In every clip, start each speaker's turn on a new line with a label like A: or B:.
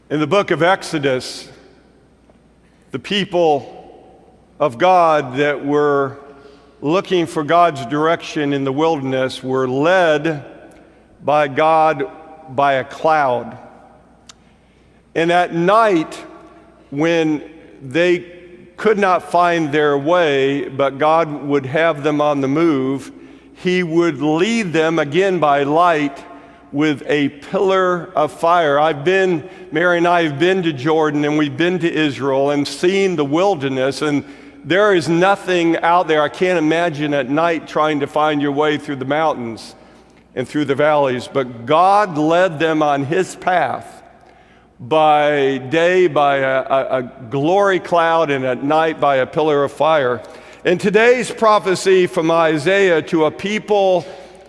A: In the book of Exodus, the people of God that were looking for God's direction in the wilderness were led by God by a cloud. And at night, when they could not find their way, but God would have them on the move, He would lead them again by light with a pillar of fire. Mary and I have been to Jordan, and we've been to Israel and seen the wilderness, and there is nothing out there. I can't imagine at night trying to find your way through the mountains and through the valleys, but God led them on His path by day by a glory cloud, and at night by a pillar of fire. And today's prophecy from Isaiah to a people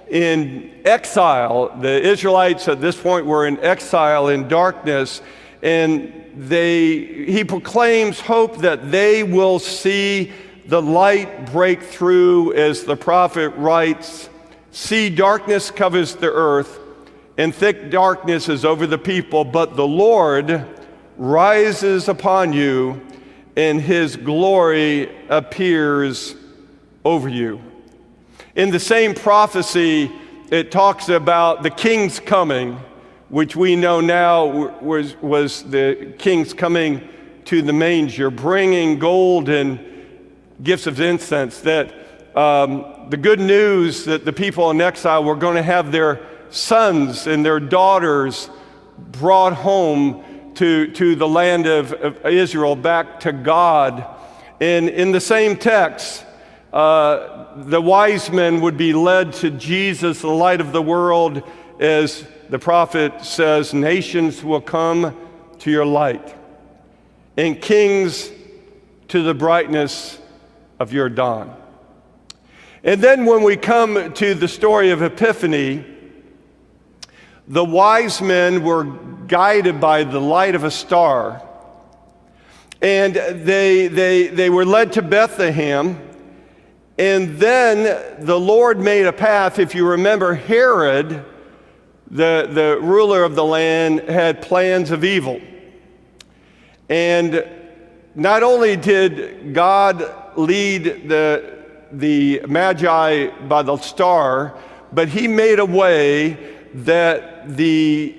A: in exile. The Israelites at this point were in exile, in darkness, and he proclaims hope that they will see the light break through, as the prophet writes, "See, darkness covers the earth, and thick darkness is over the people, but the Lord rises upon you, and His glory appears over you." In the same prophecy, it talks about the king's coming, which we know now was the king's coming to the manger, bringing gold and gifts of incense. That the good news that the people in exile were going to have their sons and their daughters brought home to the land of Israel, back to God. And in the same text, the wise men would be led to Jesus, the light of the world, as the prophet says, "Nations will come to your light, and kings to the brightness of your dawn." And then when we come to the story of Epiphany, the wise men were guided by the light of a star, and they were led to Bethlehem. And then the Lord made a path. If you remember, Herod, the ruler of the land, had plans of evil. And not only did God lead the Magi by the star, but He made a way that the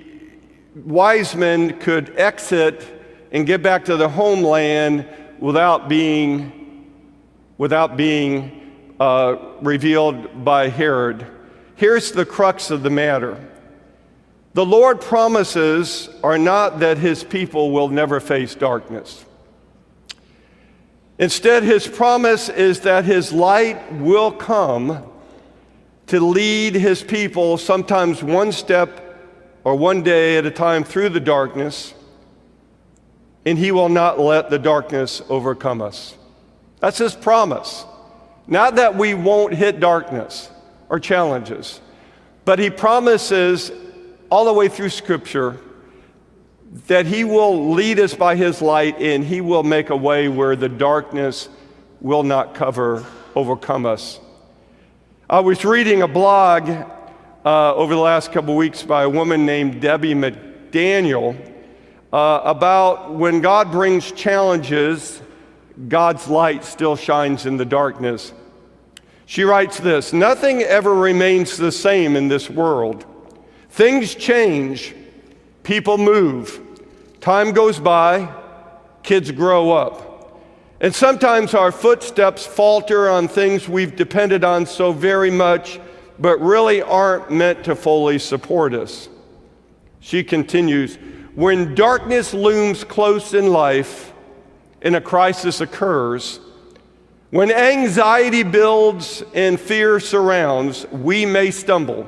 A: wise men could exit and get back to their homeland without being revealed by Herod. Here's the crux of the matter. The Lord promises are not that His people will never face darkness. Instead, His promise is that His light will come to lead His people, sometimes one step or one day at a time, through the darkness, and He will not let the darkness overcome us. That's His promise. Not that we won't hit darkness or challenges, but He promises all the way through Scripture that He will lead us by His light, and He will make a way where the darkness will not overcome us. I was reading a blog over the last couple weeks by a woman named Debbie McDaniel about when God brings challenges, God's light still shines in the darkness. She writes this: "Nothing ever remains the same in this world. Things change, people move, time goes by, kids grow up. And sometimes our footsteps falter on things we've depended on so very much, but really aren't meant to fully support us." She continues, "When darkness looms close in life and a crisis occurs, when anxiety builds and fear surrounds, we may stumble,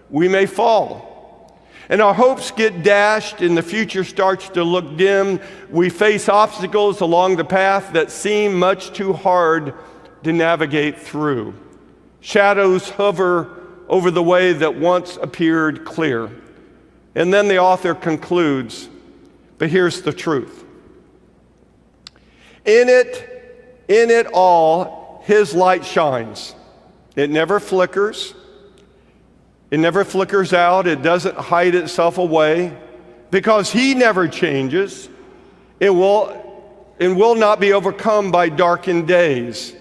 A: we may fall. And our hopes get dashed and the future starts to look dim. We face obstacles along the path that seem much too hard to navigate through. Shadows hover over the way that once appeared clear." And then the author concludes, but here's the truth. In it all, His light shines. It never flickers. It never flickers out. It doesn't hide itself away. because he never changes. It will not be overcome by darkened days.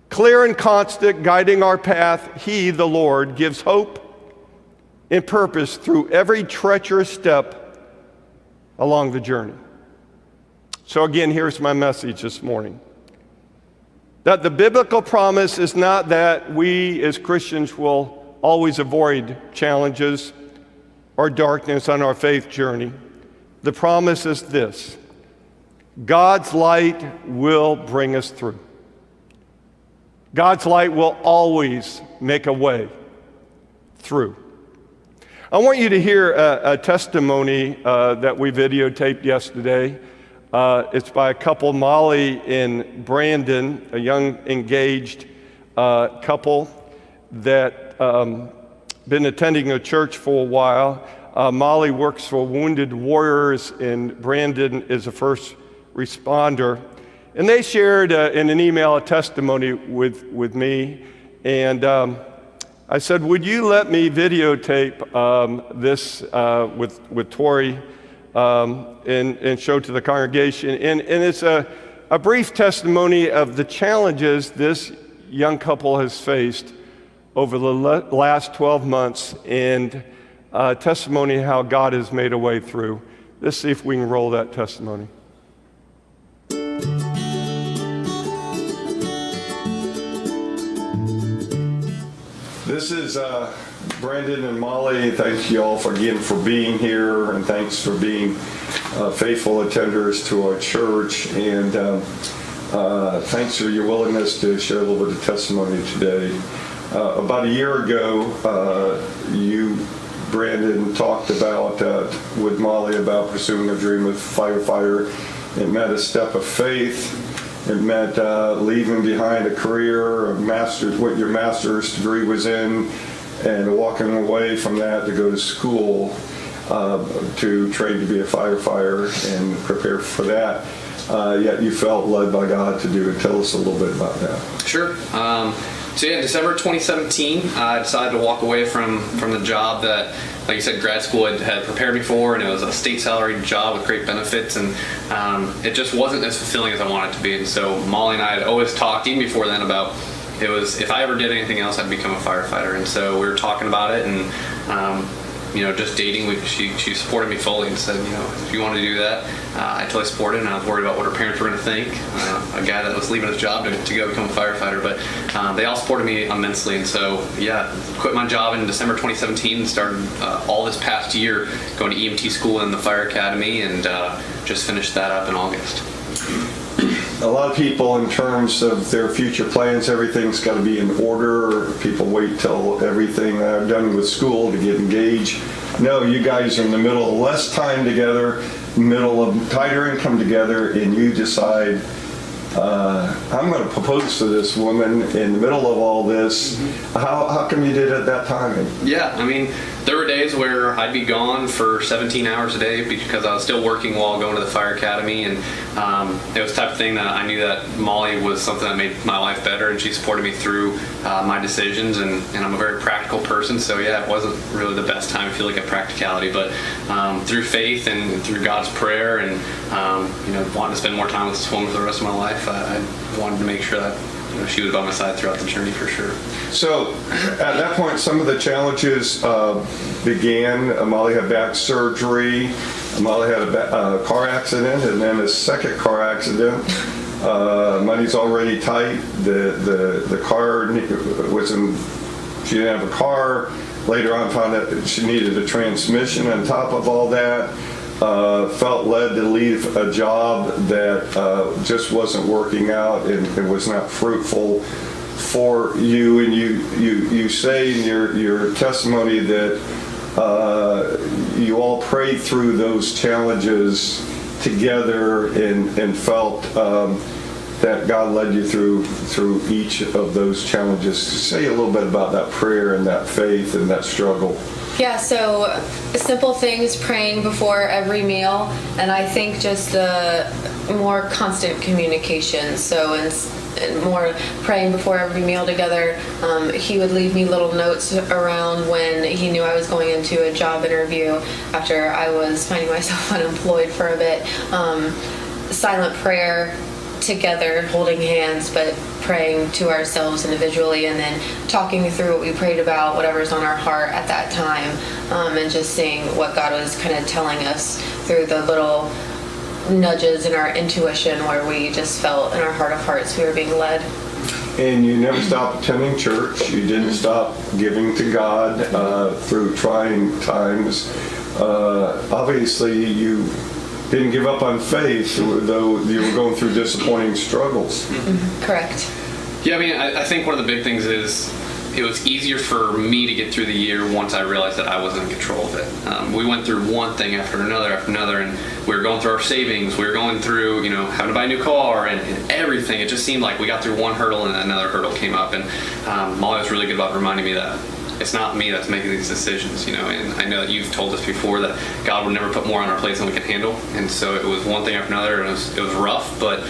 A: Clear and constant, guiding our path, he, the Lord, gives hope and purpose through every treacherous step along the journey. So again, here's my message this morning. That the biblical promise is not that we as Christians will always avoid challenges or darkness on our faith journey. The promise is this: God's light will bring us through. God's light will always make a way through. I want you to hear a testimony that we videotaped yesterday. It's by a couple, Molly and Brandon, a young engaged couple that been attending a church for a while. Molly works for Wounded Warriors, and Brandon is a first responder. And they shared in an email a testimony with me. And I said, would you let me videotape this with Tori and show to the congregation? And it's a brief testimony of the challenges this young couple has faced over the last 12 months, and testimony how God has made a way through. Let's see if we can roll that testimony. This is Brandon and Molly. Thank you all again for being here, and thanks for being faithful attenders to our church, and thanks for your willingness to share a little bit of testimony today. About a year ago, you, Brandon, talked about with Molly about pursuing a dream of firefighter. It meant a step of faith. It meant leaving behind a career, what your master's degree was in, and walking away from that to go to school to train to be a firefighter and prepare for that. Yet you felt led by God to do it. Tell us a little bit about that.
B: Sure. So yeah, in December 2017, I decided to walk away from the job that, like you said, grad school had prepared me for, and it was a state salaried job with great benefits, and it just wasn't as fulfilling as I wanted it to be. And so Molly and I had always talked, even before then, about if I ever did anything else, I'd become a firefighter. And so we were talking about it, and just dating, she supported me fully and said, if you want to do that, I totally supported it, and I was worried about what her parents were going to think. A guy that was leaving his job to go become a firefighter, but they all supported me immensely. And so, quit my job in December 2017 and started all this past year going to EMT school in the fire academy, and just finished that up in August.
A: A lot of people, in terms of their future plans, everything's got to be in order. People wait till everything they're done with school to get engaged. No, you guys are in the middle of less time together, middle of tighter income together, and you decide, I'm going to propose to this woman in the middle of all this. How come you did it at that time?
B: Yeah, there were days where I'd be gone for 17 hours a day because I was still working while going to the fire academy, and it was the type of thing that I knew that Molly was something that made my life better, and she supported me through my decisions, and I'm a very practical person, so it wasn't really the best time if you look at practicality, but through faith and through God's prayer and wanting to spend more time with this woman for the rest of my life, I wanted to make sure that she was by my side throughout the journey for sure.
A: So at that point, some of the challenges began. Molly had back surgery. Molly had a car accident, and then a second car accident. Money's already tight. The car she didn't have a car. Later on, found out she needed a transmission. On top of all that, felt led to leave a job that just wasn't working out and was not fruitful for you. And you say in your testimony that you all prayed through those challenges together and felt that God led you through each of those challenges. Say a little bit about that prayer and that faith and that struggle.
C: Yeah, so simple things, praying before every meal, and I think just the more constant communication. So and more praying before every meal together. He would leave me little notes around when he knew I was going into a job interview after I was finding myself unemployed for a bit. Silent prayer together, holding hands, but praying to ourselves individually, and then talking through what we prayed about, whatever's on our heart at that time, and just seeing what God was kind of telling us through the little nudges in our intuition where we just felt in our heart of hearts we were being led.
A: And you never stopped attending church. You didn't stop giving to God through trying times. Obviously, you didn't give up on faith, though you were going through disappointing struggles.
C: Mm-hmm. Correct.
B: Yeah, I mean, I think one of the big things is it was easier for me to get through the year once I realized that I wasn't in control of it. We went through one thing after another, and we were going through our savings. We were going through, having to buy a new car and everything. It just seemed like we got through one hurdle and another hurdle came up. And Molly was really good about reminding me that it's not me that's making these decisions, and I know that you've told us before that God would never put more on our plates than we can handle, and so it was one thing after another, and it was rough, but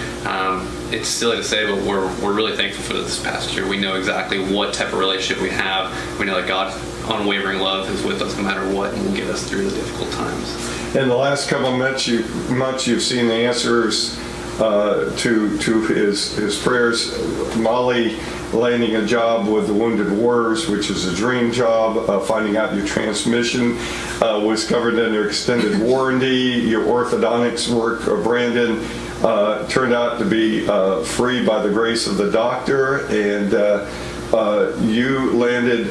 B: it's silly to say, but we're really thankful for this past year. We know exactly what type of relationship we have. We know that God's unwavering love is with us no matter what, and will get us through the difficult times.
A: In the last couple of months, you've seen the answers to his prayers. Molly landing a job with the Wounded Warriors, which is a dream job. Finding out your transmission was covered under extended warranty. Your orthodontics work, Brandon, turned out to be free by the grace of the doctor, and you landed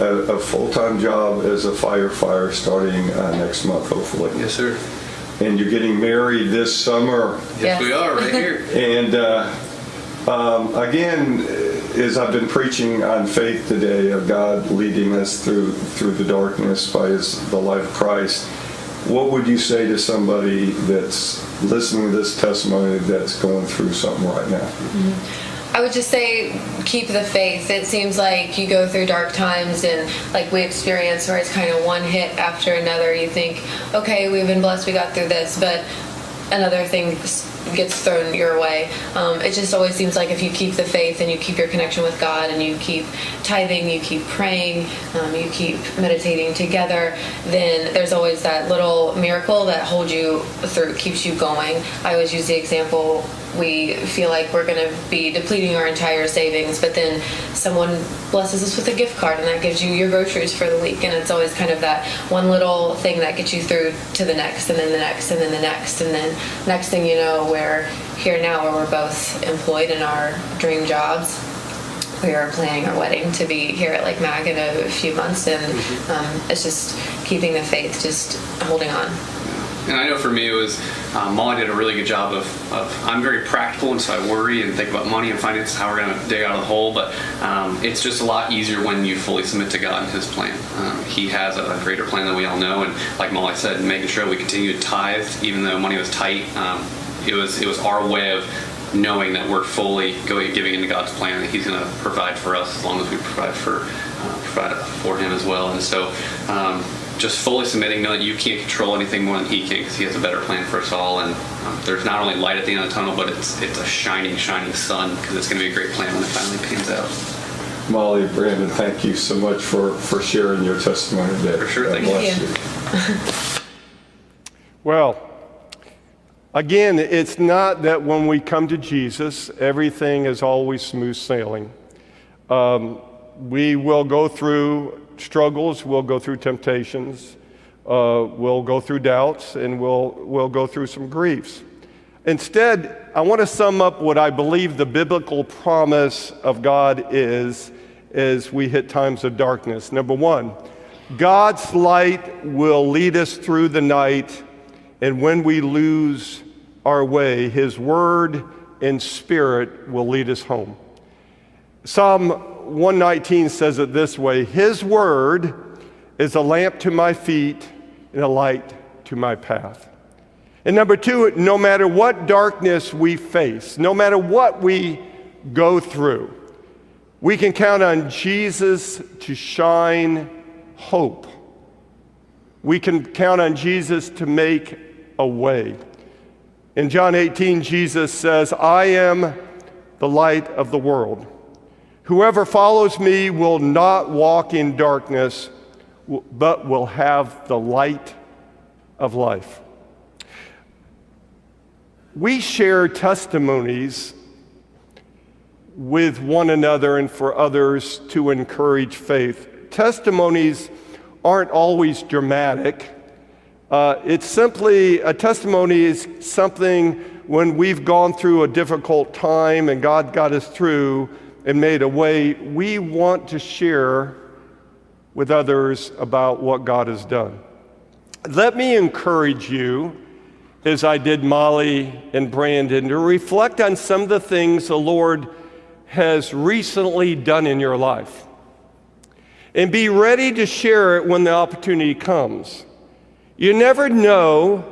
A: a full-time job as a firefighter starting next month, hopefully.
B: Yes, sir.
A: And you're getting married this summer.
B: Yes, we are, right here.
A: And again, as I've been preaching on faith today, of God leading us through the darkness by the light of Christ, what would you say to somebody that's listening to this testimony that's going through something right now?
C: I would just say keep the faith. It seems like you go through dark times, and like we experience where it's kind of one hit after another. You think, okay, we've been blessed, we got through this, but another thing gets thrown your way. It just always seems like if you keep the faith and you keep your connection with God and you keep tithing, you keep praying, you keep meditating together, then there's always that little miracle that holds you through, keeps you going. I always use the example, we feel like we're going to be depleting our entire savings, but then someone blesses us with a gift card and that gives you your groceries for the week, and it's always kind of that one little thing that gets you through to the next, and then the next, and then the next, and then next thing you know, we're here now where we're both employed in our dream jobs. We are planning our wedding to be here at Lake Mag in a few months, and it's just keeping the faith, just holding on.
B: And I know for me it was, Molly did a really good job of I'm very practical, and so I worry and think about money and finance, how we're going to dig out of the hole, but it's just a lot easier when you fully submit to God and His plan. He has a greater plan than we all know, and like Molly said, making sure we continue to tithe even though money was tight. It was our way of knowing that we're fully giving into God's plan, that He's going to provide for us as long as we provide for Him as well. And so just fully submitting, knowing that you can't control anything more than He can, because He has a better plan for us all. And there's not only light at the end of the tunnel, but it's a shining sun, because it's going to be a great plan when it finally pans out.
A: Molly, Brandon, thank you so much for sharing your testimony today.
B: For sure, thank you.
A: Well, again, it's not that when we come to Jesus, everything is always smooth sailing. We will go through struggles, we'll go through temptations, we'll go through doubts, and we'll go through some griefs. Instead, I want to sum up what I believe the biblical promise of God is as we hit times of darkness. Number one, God's light will lead us through the night, and when we lose our way, His word and spirit will lead us home. Psalm 119 says it this way: His word is a lamp to my feet and a light to my path. And number two, no matter what darkness we face, no matter what we go through, we can count on Jesus to shine hope. We can count on Jesus to make a way. In John 18, Jesus says, I am the light of the world. Whoever follows me will not walk in darkness, but will have the light of life. We share testimonies with one another and for others to encourage faith. Testimonies aren't always dramatic. It's simply, a testimony is something when we've gone through a difficult time and God got us through and made a way, we want to share with others about what God has done. Let me encourage you, as I did Molly and Brandon, to reflect on some of the things the Lord has recently done in your life. And be ready to share it when the opportunity comes. You never know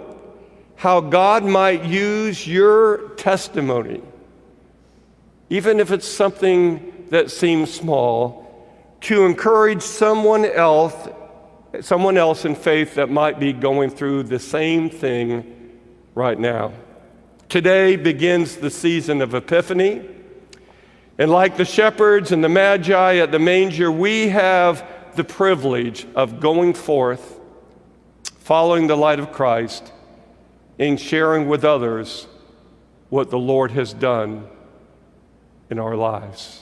A: how God might use your testimony, even if it's something that seems small, to encourage someone else in faith that might be going through the same thing right now. Today begins the season of Epiphany. And like the shepherds and the magi at the manger, we have the privilege of going forth, following the light of Christ, and sharing with others what the Lord has done in our lives.